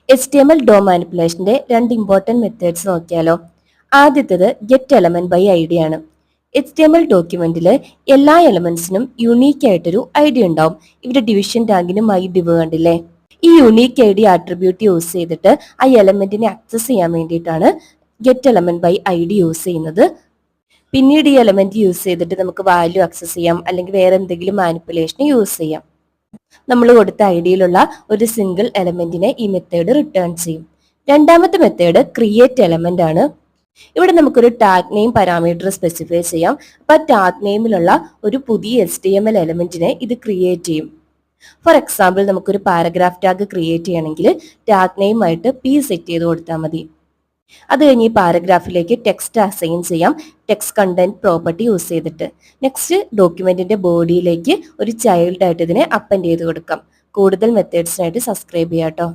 HTML ഡോ മാനിപ്പുലേഷന്റെ രണ്ട് important methods നോക്കിയാലോ. ആദ്യത്തേത് ഗെറ്റ് എലമെന്റ് ബൈ ഐഡി ആണ്. HTML ഡോക്യുമെന്റിൽ എല്ലാ എലമെന്റ്സിനും യുണീക്ക് ആയിട്ടൊരു ഐഡി ഉണ്ടാവും. ഇവിടെ ഡിവിഷൻ ടാഗിനും div കണ്ടില്ലേ. ഈ യുണീക്ക് ഐഡി ആട്രിബ്യൂട്ട് യൂസ് ചെയ്തിട്ട് ആ എലമെന്റിനെ ആക്സസ് ചെയ്യാൻ വേണ്ടിയിട്ടാണ് get element by ID use ചെയ്യുന്നത്. പിന്നീട് ഈ എലമെന്റ് യൂസ് ചെയ്തിട്ട് നമുക്ക് വാല്യൂ ആക്സസ് ചെയ്യാം, അല്ലെങ്കിൽ വേറെ എന്തെങ്കിലും മാനിപ്പുലേഷൻ യൂസ് ചെയ്യാം. നമ്മൾ കൊടുത്ത ഐഡിയിലുള്ള ഒരു സിംഗിൾ എലമെന്റിനെ ഈ മെത്തേഡ് റിട്ടേൺ ചെയ്യും. രണ്ടാമത്തെ മെത്തേഡ് ക്രിയേറ്റ് എലമെന്റ് ആണ്. ഇവിടെ നമുക്കൊരു ടാഗ് നെയിം പാരാമീറ്റർ സ്പെസിഫൈ ചെയ്യാം. അപ്പൊ ടാഗ് നെയിമിലുള്ള ഒരു പുതിയ HTML എലമെന്റിനെ ഇത് ക്രിയേറ്റ് ചെയ്യും. ഫോർ എക്സാമ്പിൾ നമുക്കൊരു പാരഗ്രാഫ് ടാഗ് ക്രിയേറ്റ് ചെയ്യണമെങ്കിൽ ടാഗ് നെയിം ആയിട്ട് P സെറ്റ് ചെയ്ത് കൊടുത്താൽ മതി. അത് കഴിഞ്ഞ് ഈ പാരഗ്രാഫിലേക്ക് ടെക്സ്റ്റ് അസൈൻ ചെയ്യാം, ടെക്സ്റ്റ് കണ്ടന്റ് പ്രോപ്പർട്ടി യൂസ് ചെയ്തിട്ട്. നെക്സ്റ്റ് ഡോക്യുമെന്റിന്റെ ബോഡിയിലേക്ക് ഒരു ചൈൽഡ് ആയിട്ട് ഇതിനെ അപ്പൻഡ് ചെയ്ത് കൊടുക്കാം. കൂടുതൽ മെത്തേഡ്സിനായിട്ട് സബ്സ്ക്രൈബ് ചെയ്യാം കേട്ടോ.